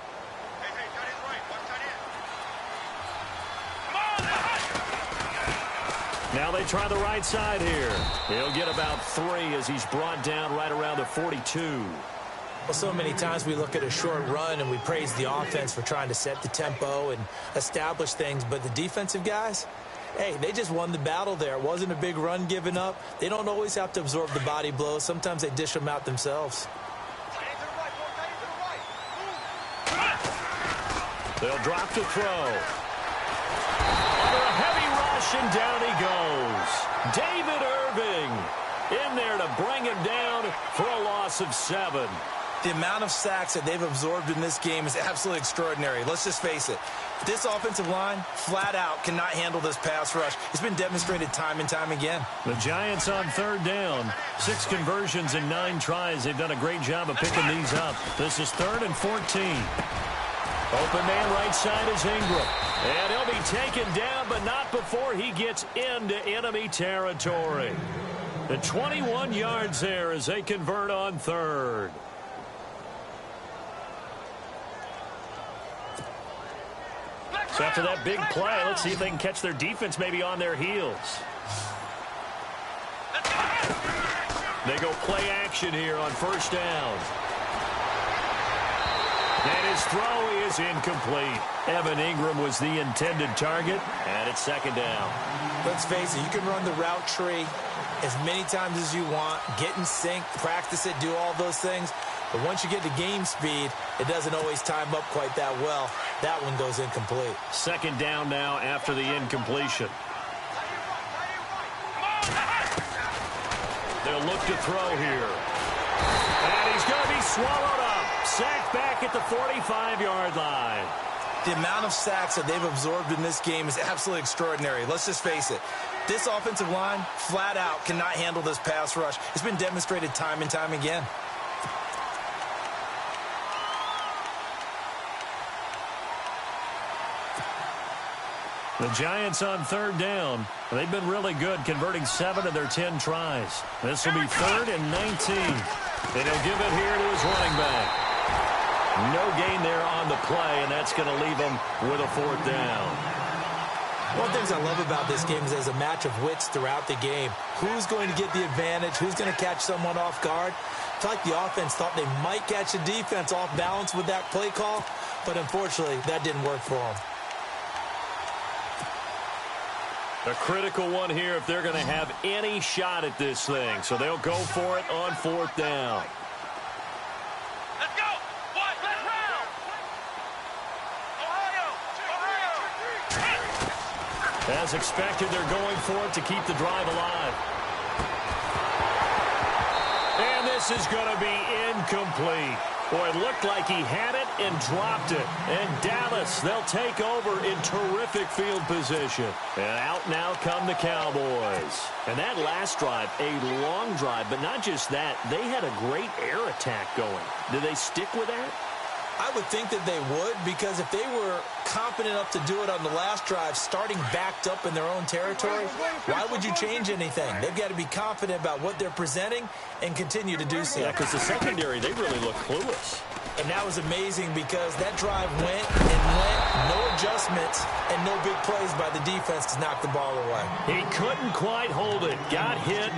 [SPEAKER 2] Now they try the right side here. He'll get about 3 as he's brought down right around the 42.
[SPEAKER 3] Well, so many times we look at a short run and we praise the offense for trying to set the tempo and establish things, but the defensive guys, hey, they just won the battle there. It wasn't a big run given up. They don't always have to absorb the body blows. Sometimes they dish them out themselves.
[SPEAKER 2] They'll drop to throw. Under a heavy rush, and down he goes. David Irving in there to bring him down for a loss of 7.
[SPEAKER 3] The amount of sacks that they've absorbed in this game is absolutely extraordinary. Let's just face it. This offensive line, flat out, cannot handle this pass rush. It's been demonstrated time and time again.
[SPEAKER 2] The Giants on 3rd down. 6 conversions in 9 tries. They've done a great job of picking these up. This is 3rd and 14. Open man right side is Ingram. And he'll be taken down, but not before he gets into enemy territory. The 21 yards there as they convert on 3rd. So after that big play, let's see if they can catch their defense maybe on their heels. They go play action here on 1st down. And his throw is incomplete. Evan Ingram was the intended target, and it's 2nd down.
[SPEAKER 3] Let's face it, you can run the route tree as many times as you want, get in sync, practice it, do all those things. But once you get to game speed, it doesn't always time up quite that well. That one goes incomplete.
[SPEAKER 2] 2nd down now after the incompletion. They'll look to throw here. And he's going to be swallowed up. Sacked back at the 45-yard line.
[SPEAKER 3] The amount of sacks that they've absorbed in this game is absolutely extraordinary. Let's just face it. This offensive line, flat out, cannot handle this pass rush. It's been demonstrated time and time again.
[SPEAKER 2] The Giants on third down. They've been really good, converting 7 of their 10 tries. This will be 3rd and 19. And he'll give it here to his running back. No gain there on the play, and that's going to leave him with a 4th down.
[SPEAKER 3] One of the things I love about this game is there's a match of wits throughout the game. Who's going to get the advantage? Who's going to catch someone off guard? I feel like the offense thought they might catch the defense off balance with that play call, but unfortunately, that didn't work for them.
[SPEAKER 2] A critical one here if they're going to have any shot at this thing. So they'll go for it on 4th down.
[SPEAKER 4] Let's go. What? Let's round. Ohio.
[SPEAKER 2] As expected, they're going for it to keep the drive alive. And this is going to be incomplete. Boy, it looked like he had it and dropped it. And Dallas, they'll take over in terrific field position. And out now come the Cowboys. And that last drive, a long drive, but not just that. They had a great air attack going. Did they stick with that?
[SPEAKER 3] I would think that they would, because if they were confident enough to do it on the last drive, starting backed up in their own territory, why would you change anything? They've got to be confident about what they're presenting and continue to do so.
[SPEAKER 2] Yeah, because the secondary, they really look clueless.
[SPEAKER 3] And that was amazing because that drive went and went, no adjustments, and no big plays by the defense to knock the ball away.
[SPEAKER 2] He couldn't quite hold it. Got hit.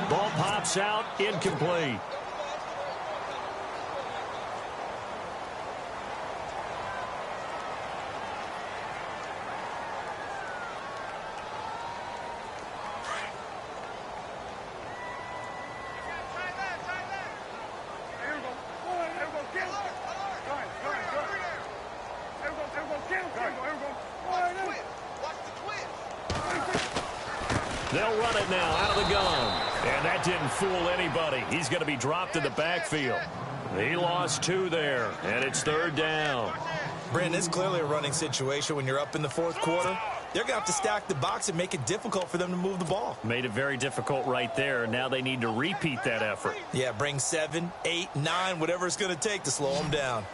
[SPEAKER 2] Ball pops out. Incomplete. They'll run it now out of the gun. And that didn't fool anybody. He's going to be dropped in the backfield. He lost 2 there, and it's 3rd down.
[SPEAKER 3] Brandon, it's clearly a running situation when you're up in the 4th quarter. They're going to have to stack the box and make it difficult for them to move the ball.
[SPEAKER 2] Made it very difficult right there. Now they need to repeat that effort.
[SPEAKER 3] Yeah, bring 7, 8, 9, whatever it's going to take to slow them down.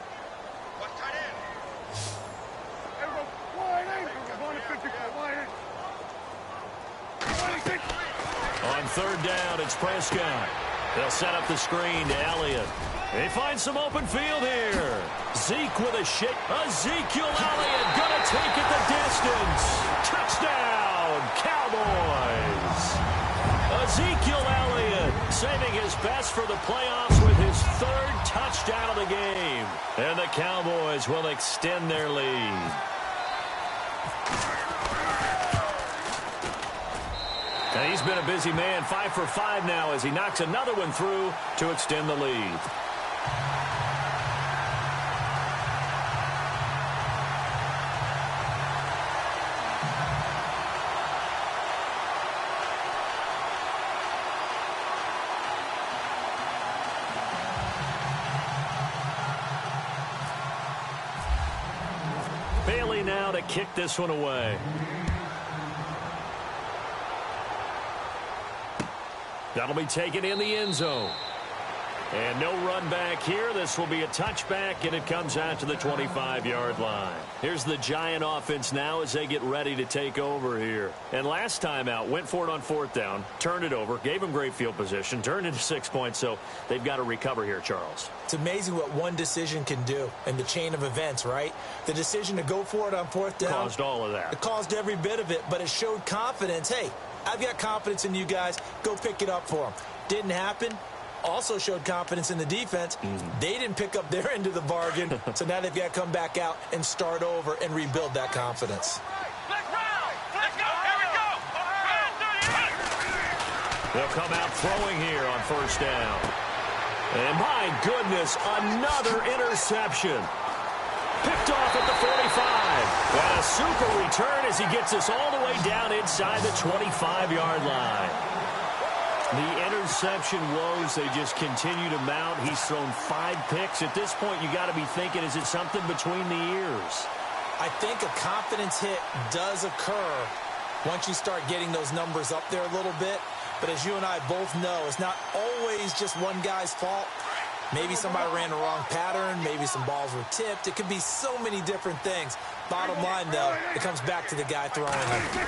[SPEAKER 2] On 3rd down, it's Prescott. They'll set up the screen to Elliott. They find some open field here. Zeke with a shake. Ezekiel Elliott going to take it the distance. Touchdown, Cowboys. Ezekiel Elliott saving his best for the playoffs with his 3rd touchdown of the game. And the Cowboys will extend their lead. And he's been a busy man, 5 for 5 now as he knocks another one through to extend the lead. Bailey now to kick this one away. That'll be taken in the end zone. And no run back here. This will be a touchback, and it comes out to the 25-yard line. Here's the Giant offense now as they get ready to take over here. And last time out, went for it on 4th down, turned it over, gave them great field position, turned into 6 points, so they've got to recover here, Charles.
[SPEAKER 3] It's amazing what one decision can do in the chain of events, right? The decision to go for it on 4th down.
[SPEAKER 2] Caused all of that.
[SPEAKER 3] It caused every bit of it, but it showed confidence. Hey, I've got confidence in you guys. Go pick it up for them. Didn't happen. Also showed confidence in the defense. They didn't pick up their end of the bargain, so now they've got to come back out and start over and rebuild that confidence.
[SPEAKER 4] Let's go. Here we go.
[SPEAKER 2] They'll come out throwing here on 1st down. And my goodness, another interception. Picked off at the 45. And a super return as he gets us all the way down inside the 25-yard line. The interception interception woes, they just continue to mount. He's thrown 5 picks. At this point, you got to be thinking, is it something between the ears?
[SPEAKER 3] I think a confidence hit does occur once you start getting those numbers up there a little bit. But as you and I both know, it's not always just one guy's fault. Maybe somebody ran the wrong pattern. Maybe some balls were tipped. It could be so many different things. Bottom line, though, it comes back to the guy throwing them.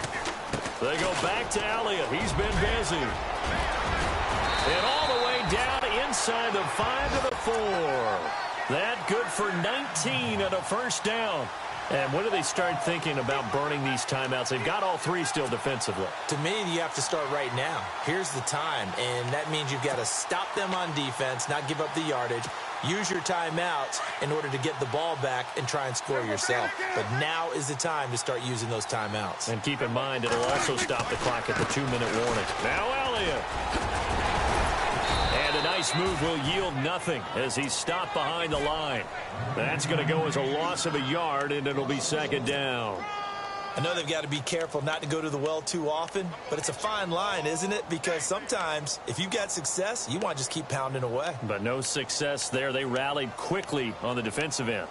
[SPEAKER 2] They go back to Elliott. He's been busy. And all the way down inside the 5 to the 4. That good for 19 and a first down. And when do they start thinking about burning these timeouts? They've got all 3 still defensively.
[SPEAKER 3] To me, you have to start right now. Here's the time, and that means you've got to stop them on defense, not give up the yardage, use your timeouts in order to get the ball back and try and score yourself. But now is the time to start using those timeouts.
[SPEAKER 2] And keep in mind, it'll also stop the clock at the 2-minute warning. Now Elliott. And a nice move will yield nothing as he's stopped behind the line. That's going to go as a loss of a yard, and it'll be second down.
[SPEAKER 3] I know they've got to be careful not to go to the well too often, but it's a fine line, isn't it? Because sometimes, if you've got success, you want to just keep pounding away.
[SPEAKER 2] But no success there. They rallied quickly on the defensive end.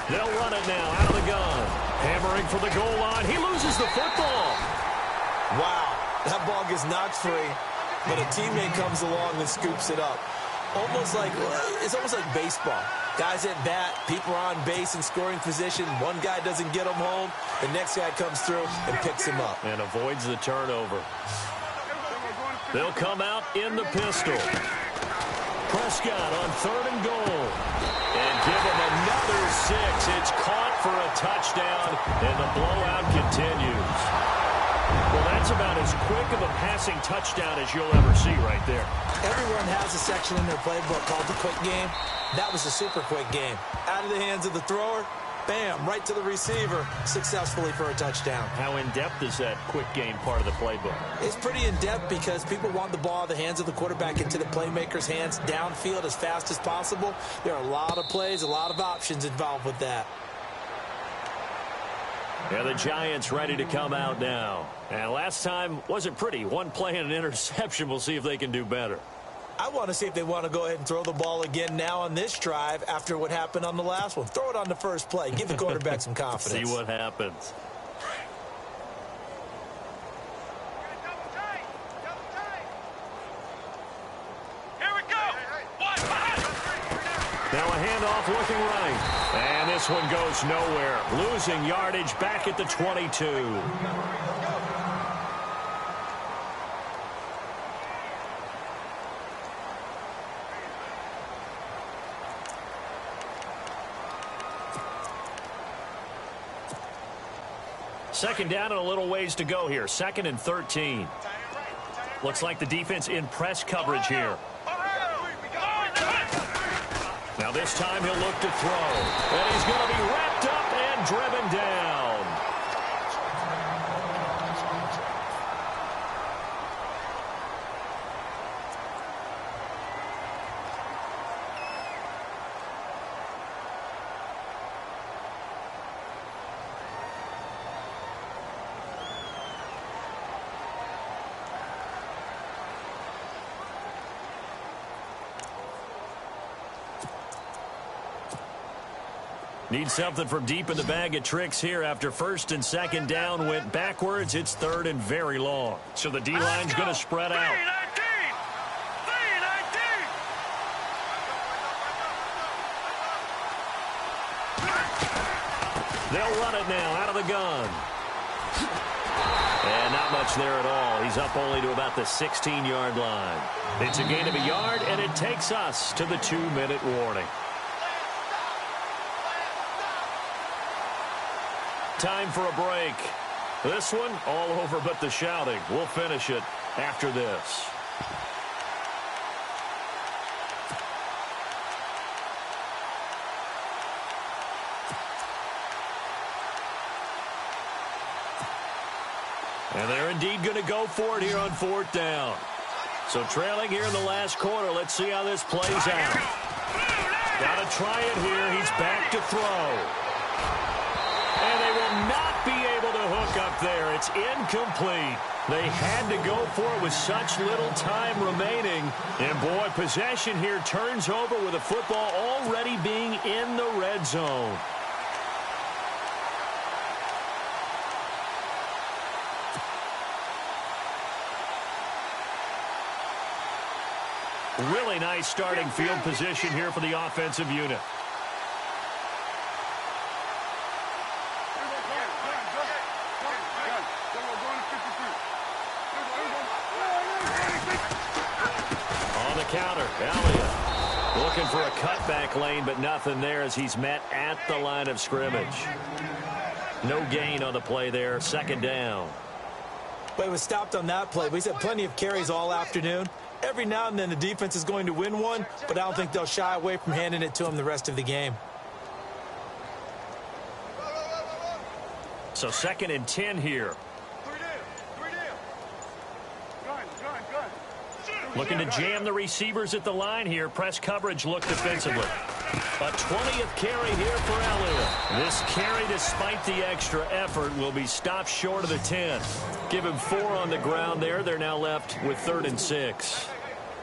[SPEAKER 2] They'll run it now out of the gun. Hammering for the goal line. He loses the football.
[SPEAKER 3] Wow, that ball gets knocked free, but a teammate comes along and scoops it up. It's almost like baseball. Guys at bat, people are on base in scoring position. One guy doesn't get him home. The next guy comes through and picks him up.
[SPEAKER 2] And avoids the turnover. They'll come out in the pistol. Prescott on 3rd and goal. And give him another 6. It's caught for a touchdown, and the blowout continues. Well, that's about as quick of a passing touchdown as you'll ever see right there.
[SPEAKER 3] Everyone has a section in their playbook called the quick game. That was a super quick game. Out of the hands of the thrower, bam, right to the receiver, successfully for a touchdown.
[SPEAKER 2] How in-depth is that quick game part of the playbook?
[SPEAKER 3] It's pretty in-depth because people want the ball out of the hands of the quarterback into the playmaker's hands downfield as fast as possible. There are a lot of plays, a lot of options involved with that.
[SPEAKER 2] Yeah, the Giants ready to come out now. And last time wasn't pretty. One play and an interception. We'll see if they can do better.
[SPEAKER 3] I want to see if they want to go ahead and throw the ball again now on this drive after what happened on the last one. Throw it on the first play. Give the quarterback some confidence.
[SPEAKER 2] See what happens.
[SPEAKER 4] Here we go.
[SPEAKER 2] Now a handoff looking right. And this one goes nowhere. Losing yardage back at the 22. Second down and a little ways to go here. 2nd and 13. Looks like the defense in press coverage here. Now this time he'll look to throw. And he's going to be wrapped up and driven down. Need something from deep in the bag of tricks here after 1st and 2nd down went backwards. It's 3rd and very long. So the D-line's going to spread out. They'll run it now out of the gun. And not much there at all. He's up only to about the 16-yard line. It's a gain of a yard, and it takes us to the 2-minute warning. Time for a break. This one all over but the shouting. We'll finish it after this. And they're indeed going to go for it here on 4th down. So trailing here in the last quarter. Let's see how this plays out. Got a to try it here. He's back to throw. And they will not be able to hook up there. It's incomplete. They had to go for it with such little time remaining. And, boy, possession here turns over with the football already being in the red zone. Really nice starting field position here for the offensive unit. On the counter, Elliott looking for a cutback lane, but nothing there as he's met at the line of scrimmage. No gain on the play there, second down.
[SPEAKER 3] But it was stopped on that play. We've had plenty of carries all afternoon. Every now and then the defense is going to win one, but I don't think they'll shy away from handing it to him the rest of the game.
[SPEAKER 2] So 2nd and 10 here. Looking to jam the receivers at the line here. Press coverage look defensively. A 20th carry here for Elliott. This carry, despite the extra effort, will be stopped short of the 10. Give him 4 on the ground there. They're now left with 3rd and 6.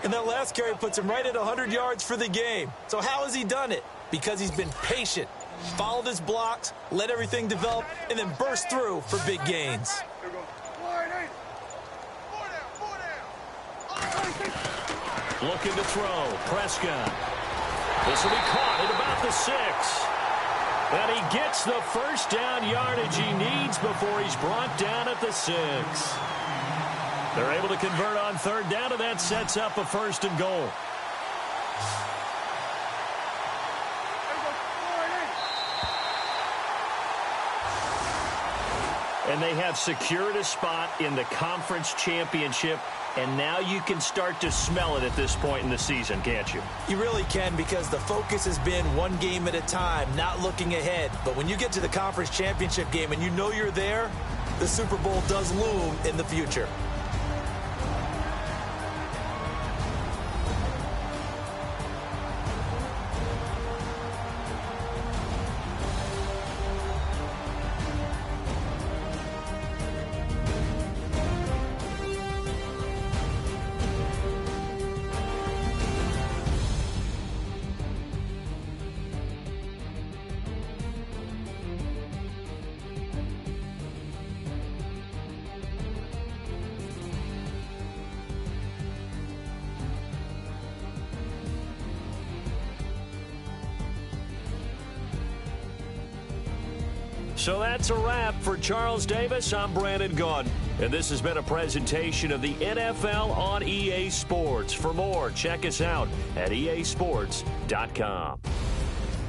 [SPEAKER 3] And that last carry puts him right at 100 yards for the game. So how has he done it? Because he's been patient, followed his blocks, let everything develop, and then burst through for big gains.
[SPEAKER 2] Looking to throw. Prescott. This will be caught at about the 6. And he gets the first down yardage he needs before he's brought down at the 6. They're able to convert on 3rd down, and that sets up a 1st and goal. And they have secured a spot in the conference championship, and now you can start to smell it at this point in the season, can't you?
[SPEAKER 3] You really can, because the focus has been one game at a time, not looking ahead. But when you get to the conference championship game and you know you're there, the Super Bowl does loom in the future.
[SPEAKER 2] So that's a wrap for Charles Davis. I'm Brandon Gaudin, and this has been a presentation of the NFL on EA Sports. For more, check us out at easports.com.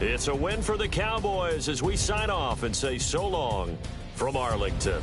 [SPEAKER 2] It's a win for the Cowboys as we sign off and say so long from Arlington.